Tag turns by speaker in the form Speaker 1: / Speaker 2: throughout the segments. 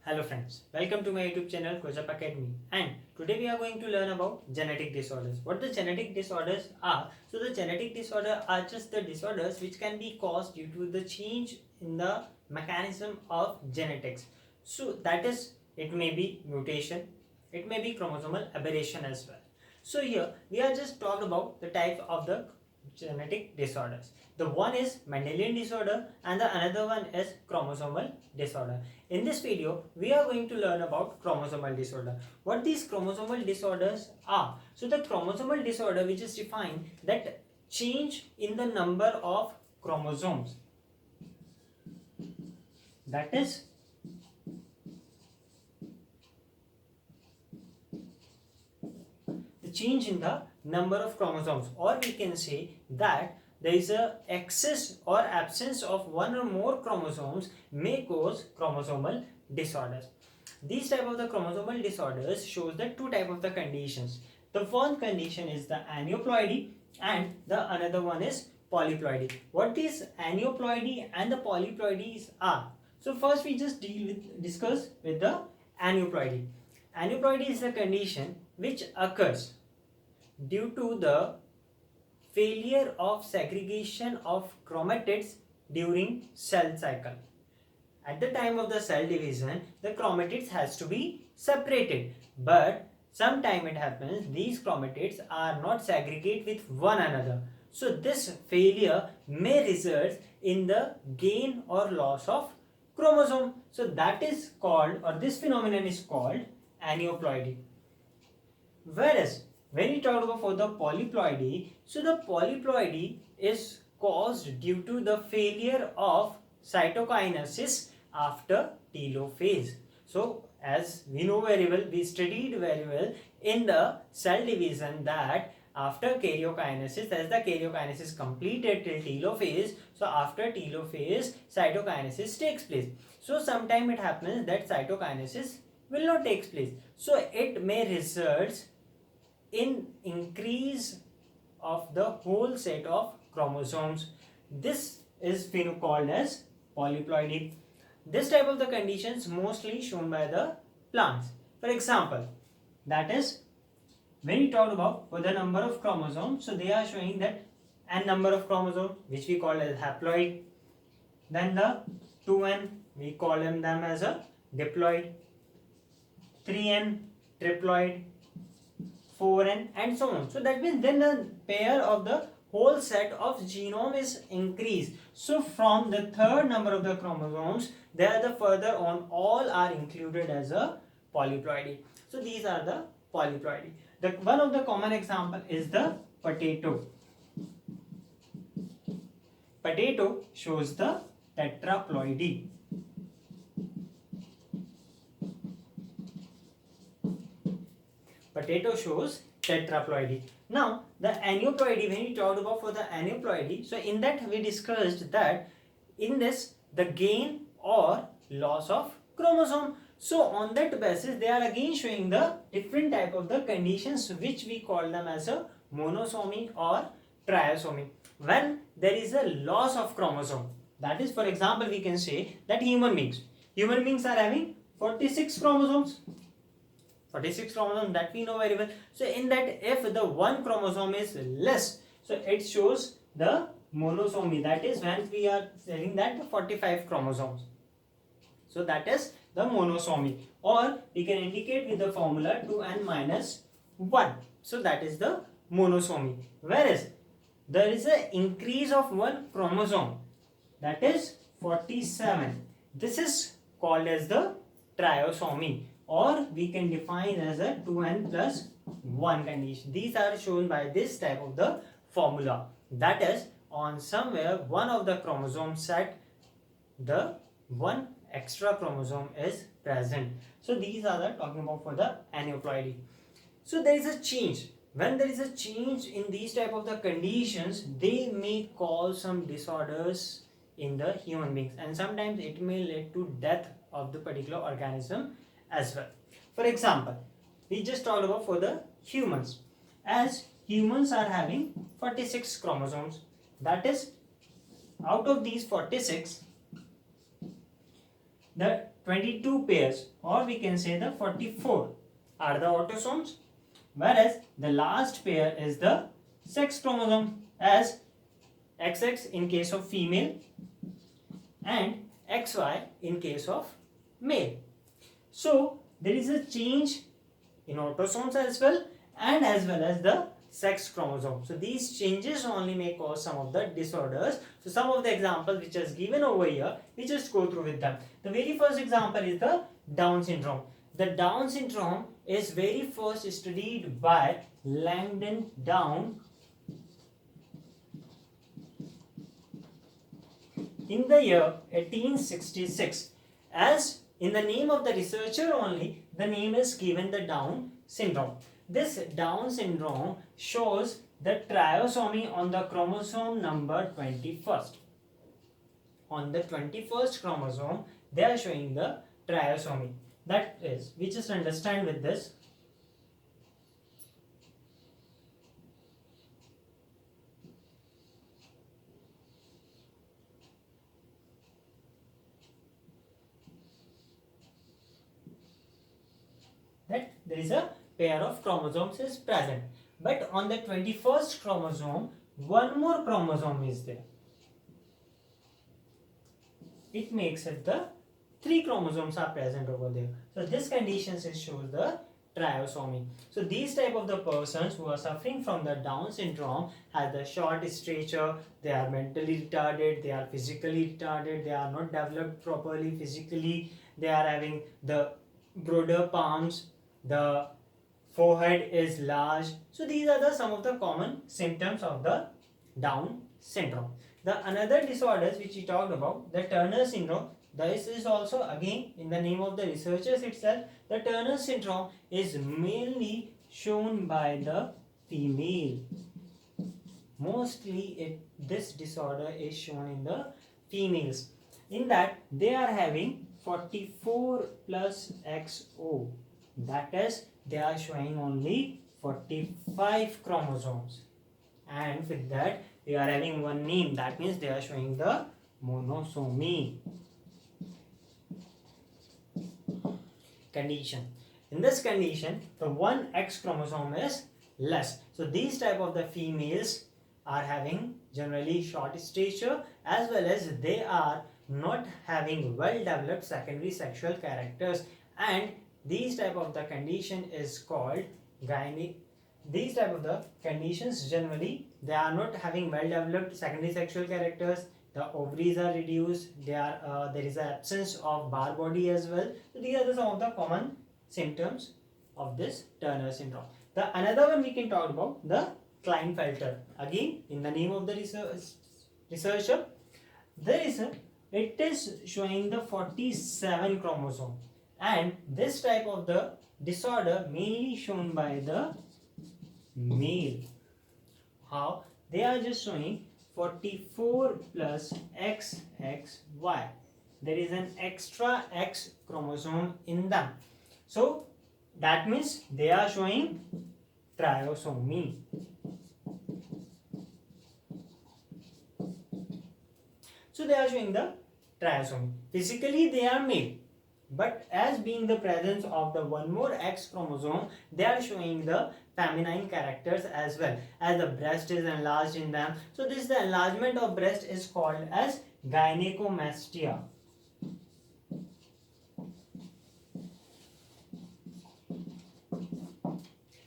Speaker 1: Hello friends, welcome to my YouTube channel Kozap Academy, and today we are going to learn about genetic disorders. What the genetic disorders are? So the genetic disorders are just the disorders which can be caused due to the change in the mechanism of genetics. So that is, it may be mutation, it may be chromosomal aberration as well. So here we are just talked about the type of the genetic disorders. The one is Mendelian disorder and the another one is chromosomal disorder. In this video, we are going to learn about chromosomal disorder. What these chromosomal disorders are? So the chromosomal disorder, which is defined that change in the number of chromosomes. That is the change in the number of chromosomes, or we can say that there is a excess or absence of one or more chromosomes may cause chromosomal disorders. These type of the chromosomal disorders shows the two type of the conditions. The one condition is the aneuploidy and the another one is polyploidy. What these aneuploidy and the polyploidies are? So first we just discuss with the aneuploidy. Aneuploidy is the condition which occurs due to the failure of segregation of chromatids during cell cycle. At the time of the cell division, the chromatids has to be separated, but sometime it happens these chromatids are not segregate with one another. So this failure may result in the gain or loss of chromosome. So that is called, or this phenomenon is called aneuploidy. Whereas when we talk about for the polyploidy, so the polyploidy is caused due to the failure of cytokinesis after telophase. So as we know very well, we studied very well in the cell division that after karyokinesis, as the karyokinesis completed till telophase, so after telophase cytokinesis takes place. So sometime it happens that cytokinesis will not take place. So it may result in increase of the whole set of chromosomes. This is been called as polyploidy. This type of the conditions mostly shown by the plants. For example, that is when we talk about for the number of chromosomes, so they are showing that n number of chromosomes which we call as haploid. Then the 2n we call them as a diploid, 3n triploid, 4n and so on. So that means then the pair of the whole set of genome is increased. So from the third number of the chromosomes, there the further on all are included as a polyploidy. So these are the polyploidy. The one of the common example is the potato. Potato shows the tetraploidy. Potato shows tetraploidy. Now the aneuploidy, when we talked about for the aneuploidy, so in that we discussed that in this the gain or loss of chromosome. So on that basis they are again showing the different type of the conditions which we call them as a monosomy or trisomy. When there is a loss of chromosome, that is, for example, we can say that human beings are having 46 chromosomes. 46 chromosomes, that we know very well. So in that, if the one chromosome is less, so it shows the monosomy. That is when we are saying that 45 chromosomes. So that is the monosomy, or we can indicate with the formula 2n minus 1. So that is the monosomy. Whereas there is an increase of one chromosome, that is 47. This is called as the trisomy, or we can define as a 2n plus 1 condition. These are shown by this type of the formula. That is, on somewhere one of the chromosome set, the one extra chromosome is present. So these are the talking about for the aneuploidy. So there is a change. When there is a change in these type of the conditions, they may cause some disorders in the human beings, and sometimes it may lead to death of the particular organism as well. For example, we just talked about for the humans. As humans are having 46 chromosomes, that is, out of these 46, the 22 pairs, or we can say the 44 are the autosomes, whereas the last pair is the sex chromosome, as XX in case of female and XY in case of male. So there is a change in autosomes as well as the sex chromosome. So these changes only may cause some of the disorders. So some of the examples which is given over here, we just go through with them. The very first example is the Down syndrome. The Down syndrome is very first studied by Langdon Down in the year 1866. As in the name of the researcher only, the name is given the Down syndrome. This Down syndrome shows the trisomy on the chromosome number 21st. On the 21st chromosome, they are showing the trisomy. That is, we just understand with this. That there is a pair of chromosomes is present, but on the 21st chromosome one more chromosome is there. It makes it the 3 chromosomes are present over there. So this condition shows the trisomy. So these type of the persons who are suffering from the Down syndrome has the short stature, they are mentally retarded, they are physically retarded, they are not developed properly physically, they are having the broader palms, the forehead is large. So these are the some of the common symptoms of the Down syndrome. The another disorders which we talked about, the Turner syndrome. This is also again in the name of the researchers itself. The Turner syndrome is mainly shown by the female. Mostly this disorder is shown in the females. In that they are having 44 plus XO. That is, they are showing only 45 chromosomes, and with that they are having one name. That means they are showing the monosomy condition. In this condition, the one X chromosome is less. So these type of the females are having generally short stature, as well as they are not having well developed secondary sexual characters, and these type of the condition is called gyne. These type of the conditions generally they are not having well developed secondary sexual characters. The ovaries are reduced. There is an absence of bar body as well. So these are some of the common symptoms of this Turner syndrome. The another one we can talk about the Klinefelter. Again, in the name of the researcher, it is showing the 47 chromosome, and this type of the disorder mainly shown by the male. How? They are just showing 44 plus XXY. There is an extra X chromosome in them. So that means they are showing trisomy. So they are showing the trisomy. Physically they are male, but as being the presence of the one more X chromosome, they are showing the feminine characters as well, as the breast is enlarged in them. So this the enlargement of breast is called as gynecomastia.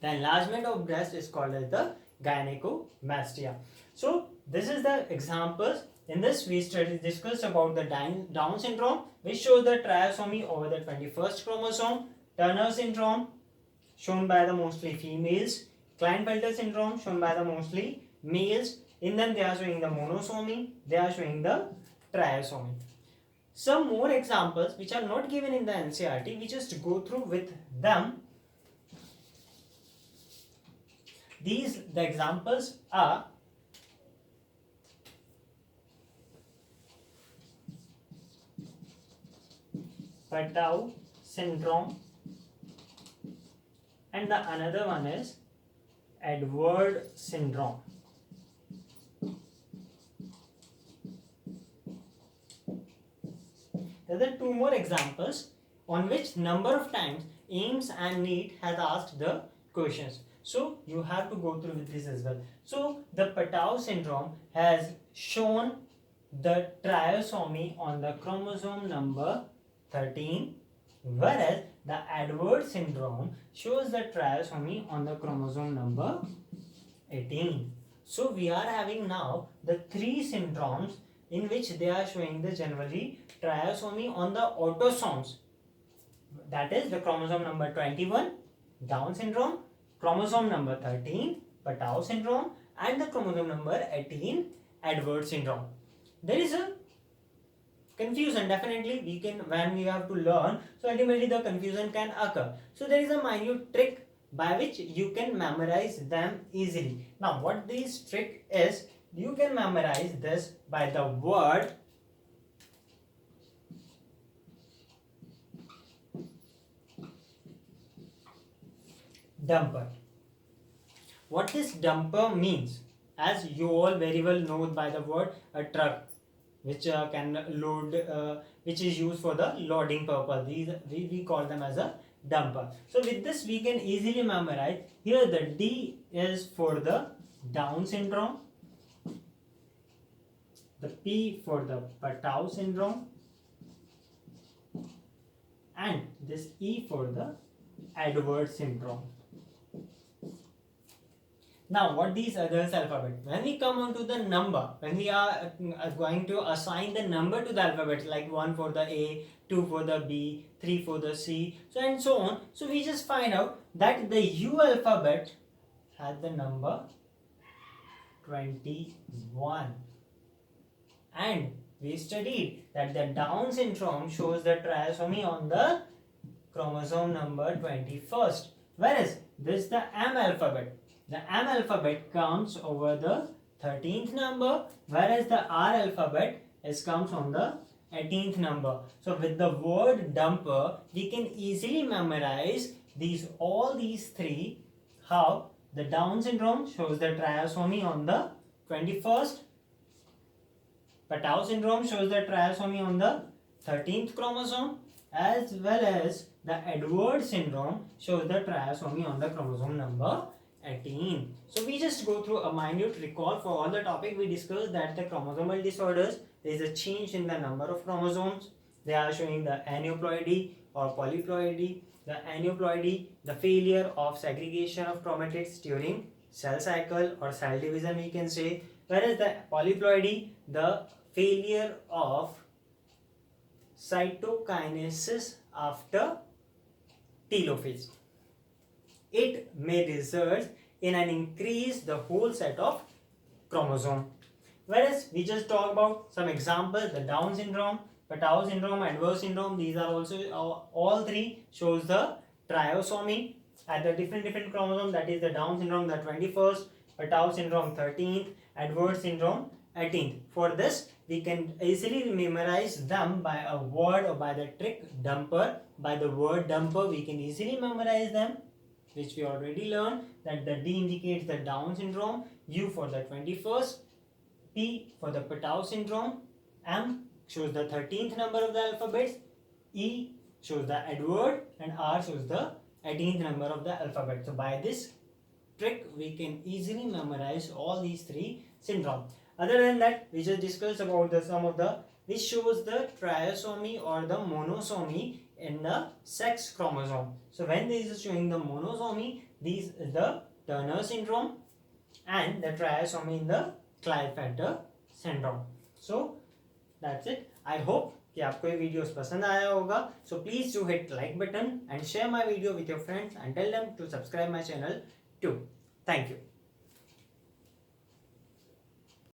Speaker 1: The enlargement of breast is called as the gynecomastia. So this is the examples. In this we discussed about the Down syndrome, which shows the trisomy over the 21st chromosome. Turner syndrome shown by the mostly females. Klinefelter syndrome shown by the mostly males. In them they are showing the monosomy, they are showing the trisomy. Some more examples which are not given in the NCERT, we just go through with them. The examples are Patau syndrome, and the another one is Edward syndrome. There are two more examples on which number of times Ames and NEET has asked the questions. So you have to go through with this as well. So the Patau syndrome has shown the trisomy on the chromosome number 13, whereas the Edwards syndrome shows the trisomy on the chromosome number 18. So we are having now the three syndromes in which they are showing the generally trisomy on the autosomes. That is the chromosome number 21, Down syndrome, chromosome number 13, Patau syndrome, and the chromosome number 18, Edwards syndrome. There is a confusion, definitely we can, when we have to learn, so ultimately the confusion can occur. So there is a minute trick by which you can memorize them easily. Now what this trick is, you can memorize this by the word dumper. What this dumper means, as you all very well know by the word a truck, which can load, which is used for the loading purpose. These we call them as a dumper. So with this we can easily memorize. Here the D is for the Down syndrome, the P for the Patau syndrome, and this E for the Edwards syndrome. Now what these others alphabet, when we come on to the number, when we are going to assign the number to the alphabet, like 1 for the A, 2 for the B, 3 for the C, so and so on. So we just find out that the U alphabet has the number 21, and we studied that the Down syndrome shows the trisomy on the chromosome number 21st, whereas this is the M alphabet. The M alphabet comes over the 13th number, whereas the R alphabet comes on the 18th number. So with the word dumper, we can easily memorize all these three. How? The Down syndrome shows the trisomy on the 21st. Patau syndrome shows the trisomy on the 13th chromosome, as well as the Edwards syndrome shows the trisomy on the chromosome number 18. So we just go through a minute recall for all the topic we discussed, that the chromosomal disorders, there is a change in the number of chromosomes. They are showing the aneuploidy or polyploidy. The aneuploidy, the failure of segregation of chromatids during cell cycle or cell division we can say, whereas the polyploidy, the failure of cytokinesis after telophase. It may result in an increase the whole set of chromosome. Whereas we just talk about some examples, the Down syndrome, Patau syndrome, Edwards syndrome, these are also all three shows the trisomy at the different chromosome, that is the Down syndrome the 21st, Patau syndrome 13th, Edwards syndrome 18th. For this we can easily memorize them by a word or by the trick dumper. By the word dumper we can easily memorize them, which we already learned, that the D indicates the Down syndrome, U for the 21st, P for the Patau syndrome, M shows the 13th number of the alphabets, E shows the Edward, and R shows the 18th number of the alphabet. So by this trick we can easily memorize all these three syndromes. Other than that, we just discussed about some of the, which shows the trisomy or the monosomy in the sex chromosome. So when this is showing the monosomy, this is the Turner syndrome, and the trisomy in the Klinefelter syndrome. So that's it. I hope कि आपको ये videos पसंद आया होगा. So please do hit like button and share my video with your friends and tell them to subscribe my channel too. Thank you.